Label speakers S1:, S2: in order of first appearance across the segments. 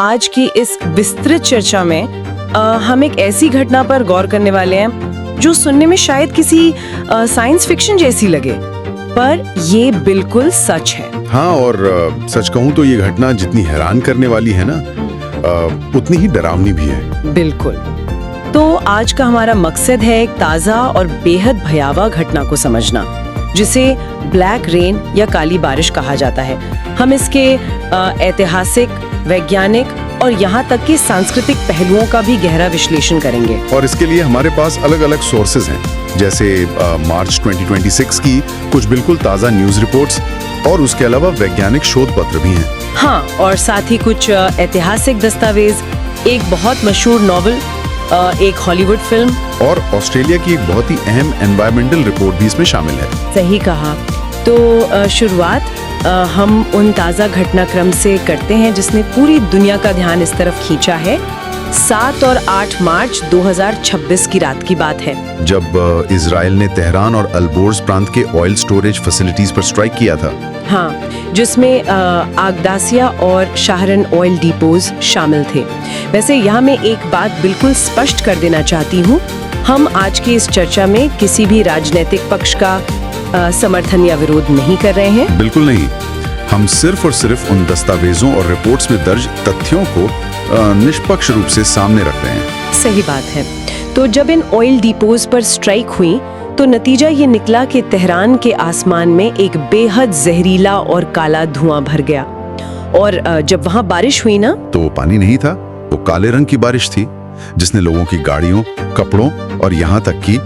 S1: आज की इस विस्तृत चर्चा में हम एक ऐसी घटना पर गौर करने वाले हैं जो सुनने में शायद किसी साइंस फिक्शन जैसी लगे, पर ये बिल्कुल सच है।
S2: हाँ, और सच कहूँ तो ये घटना जितनी हैरान करने वाली है ना, उतनी ही डरावनी भी है।
S1: बिल्कुल। तो आज का हमारा मकसद है एक ताज़ा और बेहद भयावह घटना को समझना, जिसे ब्लैक रेन या काली बारिश कहा जाता है। हम इसके ऐतिहासिक, वैज्ञानिक और यहाँ तक कि सांस्कृतिक पहलुओं का भी गहरा विश्लेषण करेंगे।
S2: और इसके लिए हमारे पास अलग अलग सोर्सेज हैं, जैसे मार्च 2026 की कुछ बिल्कुल ताज़ा न्यूज़ रिपोर्ट्स और उसके अलावा वैज्ञानिक शोध पत्र भी हैं।
S1: हाँ, और साथ ही कुछ ऐतिहासिक दस्तावेज, एक बहुत मशहूर नॉवल, एक हॉलीवुड फिल्म
S2: और ऑस्ट्रेलिया की एक बहुत ही अहम एनवायरमेंटल रिपोर्ट भी इसमें शामिल है।
S1: सही कहा। तो शुरुआत हम उन ताज़ा घटनाक्रम से करते हैं जिसने पूरी दुनिया का ध्यान इस तरफ खींचा है। 7 और 8 मार्च 2026 की रात की बात है,
S2: जब इजराइल ने तेहरान और अल्बोर्ज प्रांत के ऑयल स्टोरेज फैसिलिटीज पर स्ट्राइक किया था।
S1: हाँ, जिसमें आगदासिया और शाहरन ऑयल डिपोज शामिल थे। वैसे यहाँ मैं एक बात बिल्कुल स्पष्ट कर देना चाहती हूँ, हम आज की इस चर्चा में किसी भी राजनीतिक पक्ष का समर्थन या विरोध नहीं कर रहे हैं।
S2: बिल्कुल नहीं, हम सिर्फ और सिर्फ उन दस्तावेजों और रिपोर्ट्स में दर्ज तथ्यों को निष्पक्ष रूप से सामने रख रहे हैं।
S1: सही बात है। तो जब इन ऑयल डिपोज पर स्ट्राइक हुई तो नतीजा ये निकला कि तेहरान के आसमान में एक बेहद जहरीला और काला धुआं भर गया। और जब वहाँ बारिश हुई ना,
S2: तो वो पानी नहीं था, वो काले रंग की बारिश थी, जिसने लोगों की गाड़ियों, कपड़ों और यहाँ तक कि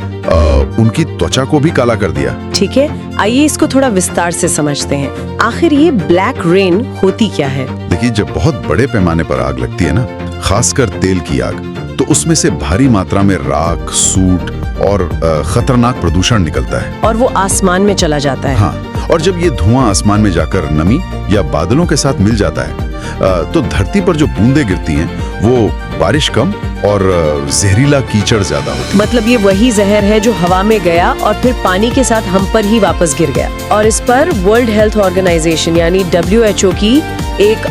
S2: उनकी त्वचा को भी काला कर दिया।
S1: ठीक है, आइए इसको थोड़ा विस्तार से समझते हैं। आखिर ये ब्लैक रेन होती क्या है?
S2: देखिए, जब बहुत बड़े पैमाने पर आग लगती है ना, खासकर तेल की आग, तो उसमें से भारी मात्रा में राख, सूट और खतरनाक प्रदूषण निकलता है
S1: और वो आसमान में चला जाता है।
S2: हाँ, और जब ये धुआं आसमान में जाकर नमी या बादलों के साथ मिल जाता है, तो धरती पर जो बूंदें गिरती हैं वो बारिश कम और जहरीला कीचड़ ज्यादा होती है।
S1: मतलब ये वही जहर है जो हवा में गया और फिर पानी के साथ हम पर ही वापस गिर गया। और इस पर वर्ल्ड हेल्थ ऑर्गेनाइजेशन यानी WHO की एक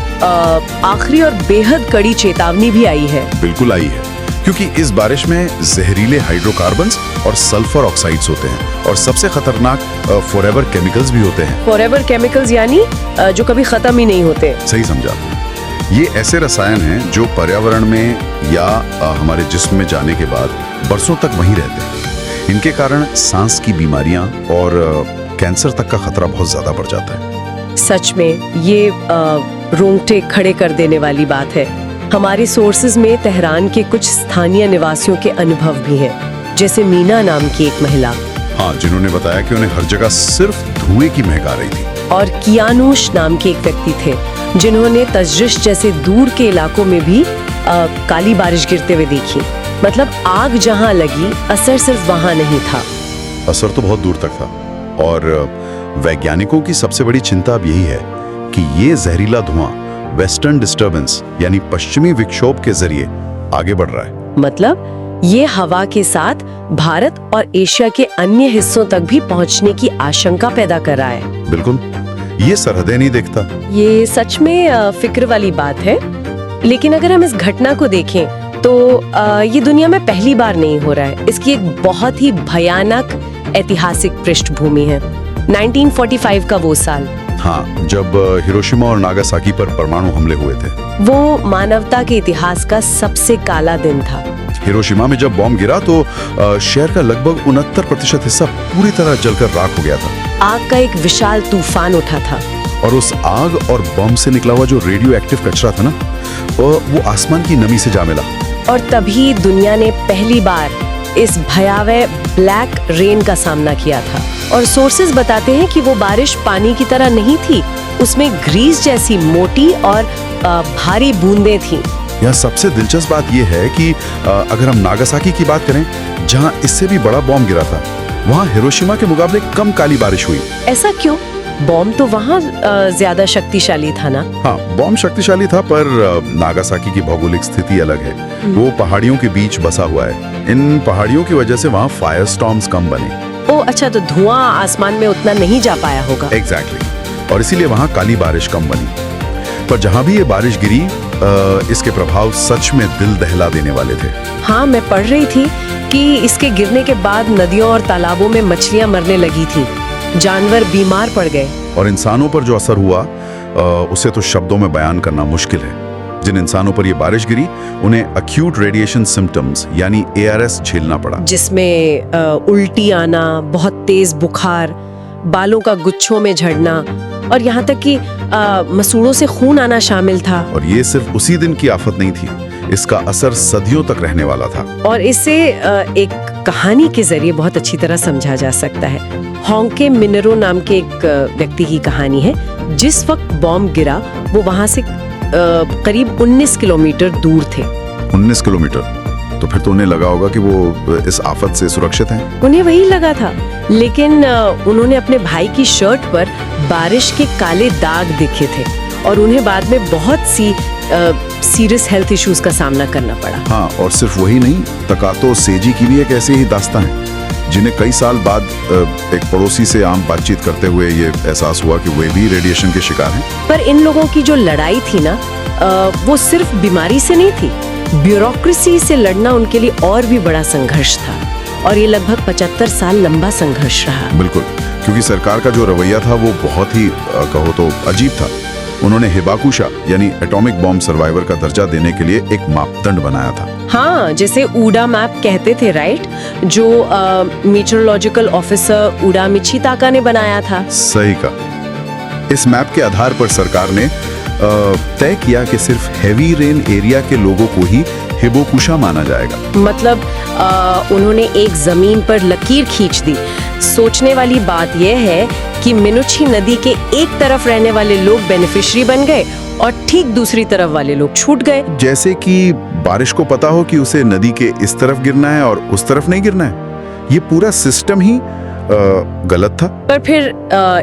S1: आखिरी और बेहद कड़ी चेतावनी भी आई है।
S2: बिल्कुल आई है, क्योंकि इस बारिश में जहरीले हाइड्रोकार्बन्स और सल्फर ऑक्साइड्स होते हैं, और सबसे खतरनाक फॉरएवर केमिकल्स भी होते हैं।
S1: फॉरएवर केमिकल्स यानी जो कभी खत्म ही नहीं होते।
S2: सही समझा। ये ऐसे रसायन हैं जो पर्यावरण में या हमारे जिस्म में जाने के बाद बरसों तक वहीं रहते हैं। इनके कारण सांस की बीमारियां और कैंसर तक का खतरा बहुत ज्यादा बढ़ जाता है।
S1: सच में ये रोंगटे खड़े कर देने वाली बात है। हमारे सोर्सेज में तेहरान के कुछ स्थानीय निवासियों के अनुभव भी हैं, जैसे मीना नाम की एक महिला।
S2: हाँ, जिन्होंने बताया कि उन्हें हर जगह सिर्फ धुएं की महक आ रही थी। और
S1: कियानुश नाम के एक व्यक्ति थे जिन्होंने तजरिश जैसे दूर के इलाकों में भी काली बारिश गिरते हुए देखी। मतलब आग जहां लगी, असर सिर्फ वहां नहीं था,
S2: असर तो बहुत दूर तक था। और वैज्ञानिकों की सबसे बड़ी चिंता अब यही है कि ये जहरीला धुआं वेस्टर्न डिस्टर्बेंस यानी पश्चिमी विक्षोभ के जरिए आगे बढ़ रहा है।
S1: मतलब ये हवा के साथ भारत और एशिया के अन्य हिस्सों तक भी पहुंचने की आशंका पैदा कर रहा है।
S2: बिल्कुल, ये सरहदें नहीं देखता।
S1: ये सच में फिक्र वाली बात है। लेकिन अगर हम इस घटना को देखें तो ये दुनिया में पहली बार नहीं हो रहा है। इसकी एक बहुत ही भयानक ऐतिहासिक पृष्ठभूमि है। 1945 का वो साल,
S2: हाँ, जब हिरोशिमा और नागासाकी पर परमाणु हमले हुए थे।
S1: वो मानवता के इतिहास का सबसे काला दिन था।
S2: हिरोशिमा में जब बॉम्ब गिरा तो शहर का लगभग 69% हिस्सा पूरी तरह जलकर राख हो गया था।
S1: आग का एक विशाल तूफान उठा था,
S2: और उस आग और बम से निकला हुआ जो रेडियो एक्टिव कचरा था ना, वो आसमान की नमी से जा मिला।
S1: और तभी दुनिया ने पहली बार इस भयावह ब्लैक रेन का सामना किया था। और सोर्सेज बताते हैं कि वो बारिश पानी की तरह नहीं थी, उसमें ग्रीस जैसी मोटी और भारी बूंदें थीं।
S2: यहाँ सबसे दिलचस्प बात यह है कि अगर हम नागासाकी की बात करें, जहाँ इससे भी बड़ा बॉम्ब गिरा था, वहाँ हिरोशिमा के मुकाबले कम काली बारिश हुई।
S1: ऐसा क्यों? बॉम्ब तो वहाँ ज्यादा शक्तिशाली था ना?
S2: हाँ, बॉम्ब शक्तिशाली था, पर नागासाकी की भौगोलिक स्थिति अलग है। वो पहाड़ियों के बीच बसा हुआ है। इन पहाड़ियों की वजह से वहाँ फायर स्टॉर्म्स कम बने।
S1: ओ अच्छा, तो धुआं आसमान में उतना नहीं जा पाया होगा।
S2: एग्जैक्टली, और इसीलिए वहाँ काली बारिश कम बनी। पर जहाँ भी ये बारिश गिरी, इसके प्रभाव सच में दिल दहला देने वाले थे।
S1: हाँ, मैं पढ़ रही थी कि इसके गिरने के बाद नदियों और तालाबों में मछलियां मरने लगी थी, जानवर बीमार पड़ गए।
S2: और इंसानों पर जो असर हुआ उसे तो शब्दों में बयान करना मुश्किल है। जिन इंसानों पर ये बारिश गिरी उन्हें अक्यूट रेडिएशन सिम्टम्स यानी ARS झेलना पड़ा,
S1: जिसमें उल्टी आना, बहुत तेज बुखार, बालों का गुच्छों में झड़ना और यहाँ तक कि मसूड़ों से खून आना शामिल था।
S2: और ये सिर्फ उसी दिन की आफत नहीं थी, इसका असर सदियों तक रहने वाला था।
S1: और इसे एक कहानी के जरिए बहुत अच्छी तरह समझा जा सकता है। होंके मिनरो नाम के एक व्यक्ति की कहानी है। जिस वक्त बॉम्ब गिरा वो वहां से करीब 19 किलोमीटर दूर थे।
S2: 19 किलोमीटर? तो फिर तो उन्हें लगा होगा कि वो इस आफत से सुरक्षित हैं।
S1: उन्हें वही लगा था, लेकिन उन्होंने अपने भाई की शर्ट पर बारिश के काले दाग देखे थे और उन्हें बाद में बहुत सी सीरियस हेल्थ इश्यूज का सामना करना पड़ा।
S2: हाँ, और सिर्फ वही नहीं, तकातो सेजी की भी एक ऐसी ही दास्तान है, जिन्हें कई साल बाद एक पड़ोसी से आम बातचीत करते हुए ये एहसास हुआ कि वे भी रेडिएशन के शिकार हैं।
S1: पर इन लोगों की जो लड़ाई थी ना, वो सिर्फ बीमारी से नहीं थी, ब्यूरोक्रेसी से लड़ना उनके लिए और भी बड़ा संघर्ष था। और ये लगभग 75 साल लंबा संघर्ष रहा।
S2: बिल्कुल, क्योंकि सरकार का जो रवैया था वो बहुत ही कहो तो अजीब था। उन्होंने हिबाकुशा यानी एटॉमिक बॉम्ब सर्वाइवर का दर्जा देने के लिए एक मापदंड बनाया था।
S1: हाँ, जैसे ऊडा मैप कहते थे, राइट, जो मीटरोलॉजिकल ऑफिसर ऊडा मिचिताका ने बनाया था।
S2: सही कहा। इस मैप के आधार पर सरकार ने तय किया कि सिर्फ हैवी रेन एरिया के लोगों को ही हिबाकुशा माना जाएगा।
S1: मतलब उन्होंने एक जमीन पर लकीर खींच दी। सोचने वाली बात यह है कि मिनुची नदी के एक तरफ रहने वाले लोग बेनिफिशियरी बन गए और ठीक दूसरी तरफ वाले लोग छूट गए।
S2: जैसे कि बारिश को पता हो कि उसे नदी के इस तरफ गिरना है और उस तरफ नहीं गिरना है। ये पूरा सिस्टम ही गलत था।
S1: पर फिर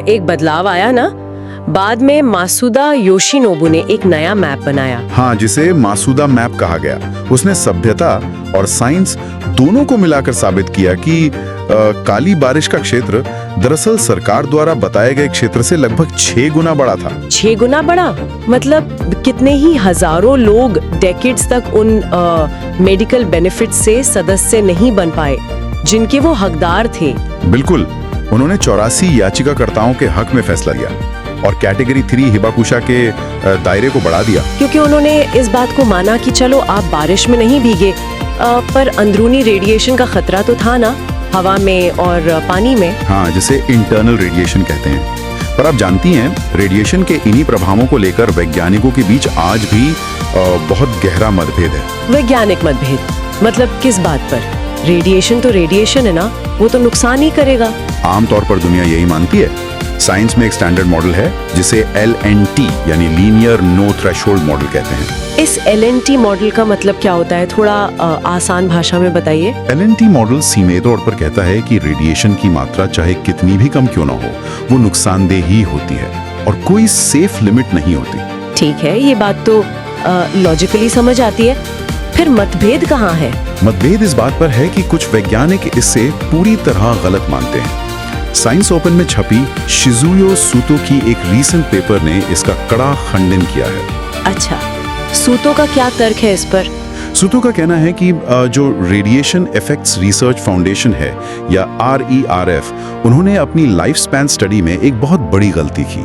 S1: एक बदलाव आया ना, बाद में मासुदा योशिनोबु ने एक नया मैप बनाया।
S2: हाँ, जिसे मासुदा मैप कहा गया। उसने सभ्यता और साइंस दोनों को मिलाकर साबित किया कि काली बारिश का क्षेत्र दरअसल सरकार द्वारा बताए गए क्षेत्र से लगभग 6 गुना बड़ा था।
S1: 6 गुना बड़ा? मतलब कितने ही हजारों लोग डेकेड्स तक उन मेडिकल बेनिफिट से सदस्य नहीं बन पाए जिनके वो हकदार थे।
S2: बिल्कुल, उन्होंने 84 याचिकाकर्ताओं के हक में फैसला लिया और कैटेगरी 3 हिबाकुशा के दायरे को बढ़ा दिया,
S1: क्योंकि उन्होंने इस बात को माना कि चलो आप बारिश में नहीं भीगे, पर अंदरूनी रेडिएशन का खतरा तो था ना, हवा में और पानी में।
S2: हाँ, जिसे इंटरनल रेडिएशन कहते हैं। पर आप जानती हैं, रेडिएशन के इन्हीं प्रभावों को लेकर वैज्ञानिकों के बीच आज भी बहुत गहरा मतभेद है।
S1: वैज्ञानिक मतभेद? मतलब किस बात पर? रेडिएशन तो रेडिएशन है ना, वो तो नुकसान ही करेगा।
S2: आमतौर पर दुनिया यही मानती है। साइंस में एक स्टैंडर्ड मॉडल है जिसे LNT यानी लीनियर नो थ्रेशोल्ड मॉडल कहते हैं।
S1: इस LNT मॉडल का मतलब क्या होता है, थोड़ा आसान भाषा में बताइए।
S2: LNT मॉडल सीधे तौर पर कहता है कि रेडिएशन की मात्रा चाहे कितनी भी कम क्यों ना हो, वो नुकसानदेह ही होती है और कोई सेफ लिमिट नहीं होती।
S1: ठीक है, ये बात तो लॉजिकली समझ आती है। फिर मतभेद कहाँ है?
S2: मतभेद इस बात पर है कि कुछ वैज्ञानिक इसे पूरी तरह गलत मानते हैं। साइंस ओपन में छपी शिजुयो सूतो की एक रीसेंट पेपर ने इसका कड़ा खंडन किया है।
S1: अच्छा, सूतो का क्या तर्क है इस पर?
S2: सूतो का कहना है कि जो रेडिएशन इफेक्ट्स रिसर्च फाउंडेशन है या RERF, उन्होंने अपनी लाइफ स्पैन स्टडी में एक बहुत बड़ी गलती की।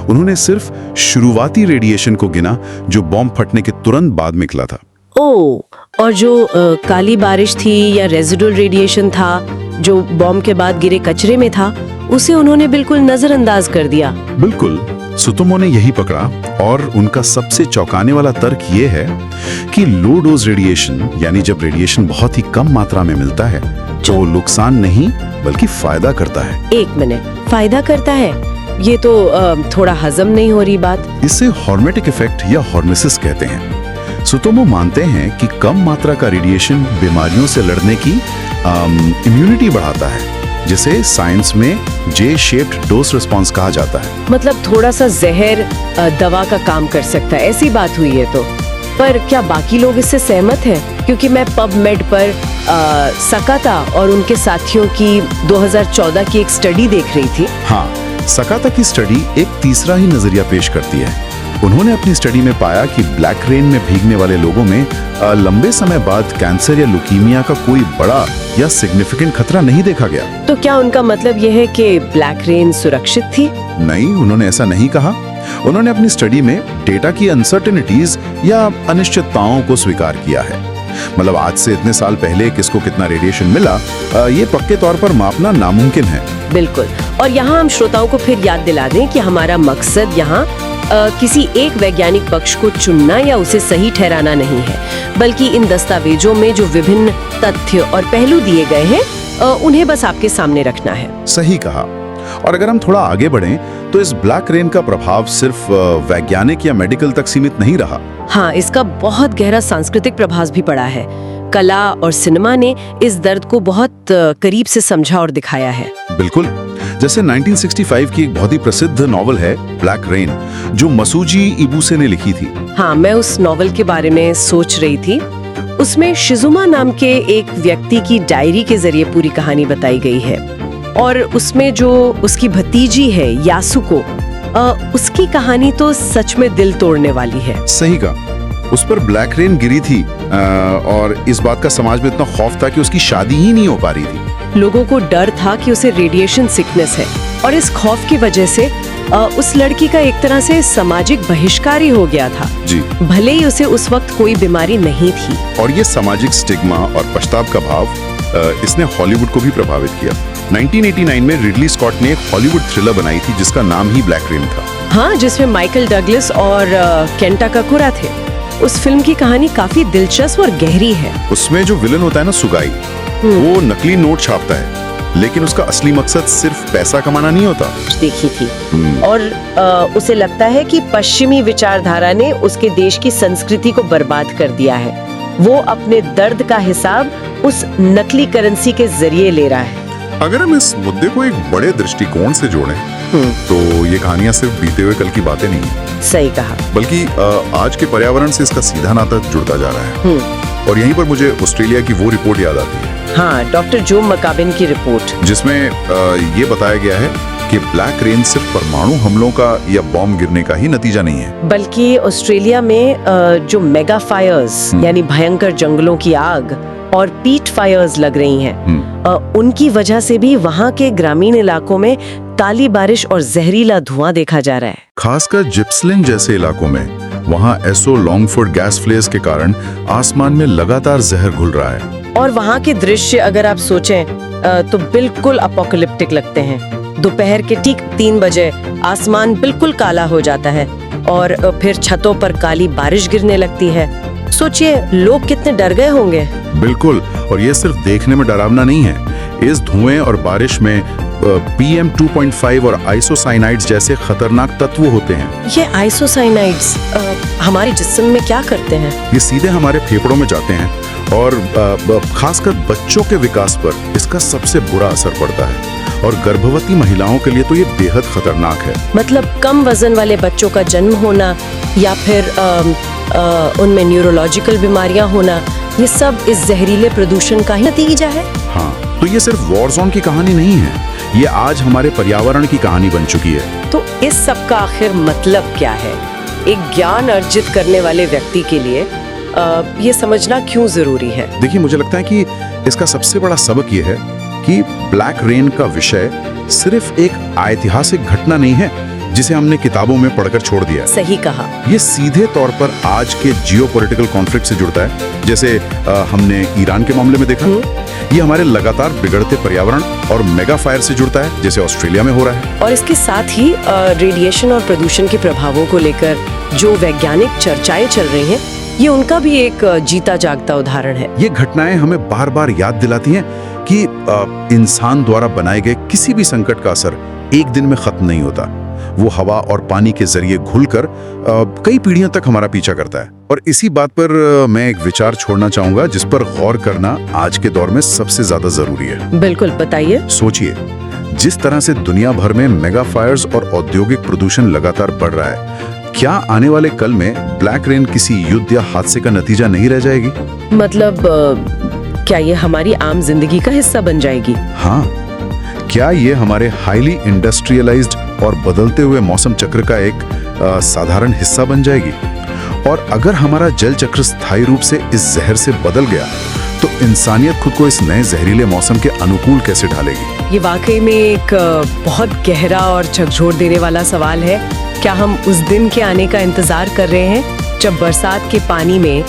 S2: उन्होंने सिर्फ शुरुआती रेडिएशन को गिना जो बॉम्ब फटने के तुरंत बाद निकला था।
S1: और जो काली बारिश थी या रेजिडुअल रेडिएशन था जो बॉम्ब के बाद गिरे कचरे में था, उसे उन्होंने बिल्कुल नजरअंदाज कर दिया।
S2: बिल्कुल, सुतोमो ने यही पकड़ा और उनका सबसे चौंकाने वाला तर्क ये है कि लो डोज रेडिएशन यानी जब रेडिएशन बहुत ही कम मात्रा में मिलता है तो वो नुकसान नहीं बल्कि फायदा करता है।
S1: एक मिनट, फायदा करता है? ये तो थोड़ा हजम नहीं हो रही बात।
S2: इसे हॉर्मेटिक इफेक्ट या हॉर्मेसिस कहते हैं। सुतोमो मानते हैं कि कम मात्रा का रेडिएशन बीमारियों से लड़ने की इम्यूनिटी बढ़ाता है, जिसे साइंस में जे शेप्ड डोज रिस्पॉन्स कहा जाता है।
S1: मतलब थोड़ा सा जहर दवा का काम कर सकता है, ऐसी बात हुई है तो। पर क्या बाकी लोग इससे सहमत हैं? क्योंकि मैं पबमेड पर सकाता और उनके साथियों की 2014 की एक स्टडी देख रही थी।
S2: हाँ, सकाता की स्टडी एक तीसरा ही नजरिया पेश करती है। उन्होंने अपनी स्टडी में पाया कि ब्लैक रेन में भीगने वाले लोगों में लंबे समय बाद कैंसर या ल्यूकीमिया का कोई बड़ा या सिग्निफिकेंट खतरा नहीं देखा गया।
S1: तो क्या उनका मतलब यह है कि ब्लैक रेन सुरक्षित थी?
S2: नहीं, उन्होंने ऐसा नहीं कहा। उन्होंने अपनी स्टडी में डेटा की अनसर्टेनिटीज या अनिश्चितताओं को स्वीकार किया है। मतलब आज से इतने साल पहले किसको कितना रेडिएशन मिला, ये पक्के तौर पर मापना नामुमकिन है।
S1: बिल्कुल। और यहाँ हम श्रोताओं को फिर याद दिला दें कि हमारा मकसद यहाँ किसी एक वैज्ञानिक पक्ष को चुनना या उसे सही ठहराना नहीं है, बल्कि इन दस्तावेजों में जो विभिन्न तथ्य और पहलू दिए गए हैं उन्हें बस आपके सामने रखना है।
S2: सही कहा। और अगर हम थोड़ा आगे बढ़ें तो इस ब्लैक रेन का प्रभाव सिर्फ वैज्ञानिक या मेडिकल तक सीमित नहीं रहा।
S1: हाँ, इसका बहुत गहरा सांस्कृतिक प्रभाव भी पड़ा है। कला और सिनेमा ने इस दर्द को बहुत करीब से समझा और दिखाया है।
S2: बिल्कुल। जैसे 1965 की एक बहुत ही प्रसिद्ध नॉवल है ब्लैक रेन, जो मसूजी इबुसे ने लिखी थी।
S1: हाँ, मैं उस नॉवल के बारे में सोच रही थी। उसमें शिजुमा नाम के एक व्यक्ति की डायरी के जरिए पूरी कहानी बताई गई है, और उसमें जो उसकी भतीजी है यासुको, उसकी कहानी तो सच में दिल तोड़ने वाली है।
S2: सही कहा। उस पर ब्लैक रेन गिरी थी और इस बात का समाज में इतना खौफ था कि उसकी शादी ही नहीं हो पा रही थी।
S1: लोगों को डर था कि उसे रेडिएशन सिकनेस है, और इस खौफ की वजह से उस लड़की का एक तरह से सामाजिक बहिष्कार ही हो गया था।
S2: जी।
S1: भले ही उसे उस वक्त कोई बीमारी नहीं थी।
S2: और ये सामाजिक स्टिग्मा और पश्चाताप का भाव इसने हॉलीवुड को भी प्रभावित किया। 1989 में रिडली स्कॉट ने एक हॉलीवुड थ्रिलर बनाई थी जिसका नाम ही ब्लैक रेन था।
S1: हाँ, जिसमें माइकल डगलस और केंटा ककुरा थे। उस फिल्म की कहानी काफी दिलचस्प और गहरी है।
S2: उसमें जो विलन होता है ना, सुगाई, वो नकली नोट छापता है, लेकिन उसका असली मकसद सिर्फ पैसा कमाना नहीं होता।
S1: देखी थी। और उसे लगता है कि पश्चिमी विचारधारा ने उसके देश की संस्कृति को बर्बाद कर दिया है। वो अपने दर्द का हिसाब उस नकली करेंसी के जरिए ले रहा है।
S2: अगर हम इस मुद्दे को एक बड़े दृष्टिकोण से जोड़ें तो ये कहानियां सिर्फ बीते हुए कल की बातें नहीं है।
S1: सही कहा।
S2: बल्कि आज के पर्यावरण से इसका सीधा नाता जुड़ता जा रहा है। और यहीं पर मुझे ऑस्ट्रेलिया की वो रिपोर्ट याद आती है।
S1: हाँ, डॉक्टर जो मकाबिन की रिपोर्ट, जिसमें
S2: ये बताया गया है कि ब्लैक रेन सिर्फ परमाणु हमलों का या बॉम्ब गिरने का ही नतीजा नहीं है,
S1: बल्कि ऑस्ट्रेलिया में जो मेगा फायर्स यानी भयंकर जंगलों की आग और पीट फायर्स लग रही हैं, उनकी वजह से भी वहाँ के ग्रामीण इलाकों में काली बारिश और जहरीला धुआं देखा जा रहा है।
S2: खासकर जिप्सलिन जैसे इलाकों में वहाँ एसो लॉन्गफोर्ड गैस फ्लेयर्स के कारण आसमान में लगातार जहर घुल रहा है।
S1: और वहाँ के दृश्य अगर आप सोचें तो बिल्कुल अपोकलिप्टिक लगते हैं। दोपहर के ठीक 3 बजे आसमान बिल्कुल काला हो जाता है और फिर छतों पर काली बारिश गिरने लगती है। सोचिए लोग कितने डर गए होंगे।
S2: बिल्कुल। और ये सिर्फ देखने में डरावना नहीं है, इस धुएं और बारिश में PM 2.5 और आइसोसाइनाइड्स जैसे खतरनाक तत्व होते हैं।
S1: ये आइसोसाइनाइड्स हमारे जिस्म में क्या करते हैं?
S2: ये सीधे हमारे फेफड़ों में जाते हैं और खासकर बच्चों के विकास पर इसका सबसे बुरा असर पड़ता है। और गर्भवती महिलाओं के लिए तो ये बेहद खतरनाक है।
S1: मतलब कम वजन वाले बच्चों का जन्म होना या फिर उनमें न्यूरोलॉजिकल बीमारियां होना, ये सब इस जहरीले प्रदूषण का ही नतीजा है।
S2: हाँ, तो ये सिर्फ वॉर जोन की कहानी नहीं है, ये आज हमारे पर्यावरण की कहानी बन चुकी है।
S1: तो इस सब का आखिर मतलब क्या है? एक ज्ञान अर्जित करने वाले व्यक्ति के लिए ये समझना क्यों जरूरी है?
S2: देखिए, मुझे लगता है कि इसका सबसे बड़ा सबक ये है कि ब्लैक रेन का विषय सिर्फ एक ऐतिहासिक घटना नहीं है जिसे हमने किताबों में पढ़कर छोड़ दिया है।
S1: सही कहा।
S2: ये सीधे तौर पर आज के जियोपॉलिटिकल कॉन्फ्लिक्ट से जुड़ता है, जैसे हमने ईरान के मामले में देखा। ये हमारे लगातार बिगड़ते पर्यावरण और मेगा फायर से जुड़ता है, जैसे ऑस्ट्रेलिया में हो रहा है।
S1: और इसके साथ ही रेडिएशन और प्रदूषण के प्रभावों को लेकर जो वैज्ञानिक चर्चाएं चल रही हैं, ये उनका भी एक जीता जागता उदाहरण है।
S2: ये घटनाएं हमें बार बार याद दिलाती हैं कि इंसान द्वारा बनाए गए किसी भी संकट का असर एक दिन में खत्म नहीं होता। वो हवा और पानी के जरिए घुलकर कई पीढ़ियों तक हमारा पीछा करता है। और इसी बात पर मैं एक विचार छोड़ना चाहूंगा जिस पर गौर करना आज के दौर में सबसे ज्यादा जरूरी है।
S1: बिल्कुल, बताइए।
S2: सोचिए, जिस तरह से दुनिया भर में मेगा फायर्स और औद्योगिक प्रदूषण लगातार बढ़ रहा है, क्या आने वाले कल में ब्लैक रेन किसी युद्ध या हादसे का नतीजा नहीं रह जाएगी?
S1: मतलब क्या ये हमारी आम जिंदगी का हिस्सा बन जाएगी?
S2: हाँ, क्या ये हमारे हाईली इंडस्ट्रियलाइज्ड और बदलते हुए मौसम चक्र का एक साधारण हिस्सा बन जाएगी। और अगर हमारा जल चक्र स्थायी रूप से इस जहर से बदल गया तो इंसानियत खुद को इस नए जहरीले मौसम के अनुकूल कैसे ढालेगी?
S1: ये वाकई में एक बहुत गहरा और झकझोर देने वाला सवाल है। क्या हम उस दिन के आने का इंतजार कर रहे हैं जब बरसात के पानी में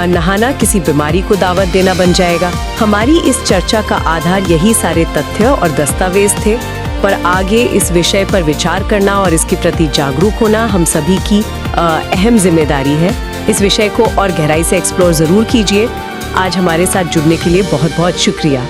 S1: नहाना किसी बीमारी को दावत देना बन जाएगा? हमारी इस चर्चा का आधार यही सारे तथ्य और दस्तावेज थे, पर आगे इस विषय पर विचार करना और इसके प्रति जागरूक होना हम सभी की अहम जिम्मेदारी है। इस विषय को और गहराई से एक्सप्लोर जरूर कीजिए। आज हमारे साथ जुड़ने के लिए बहुत बहुत शुक्रिया।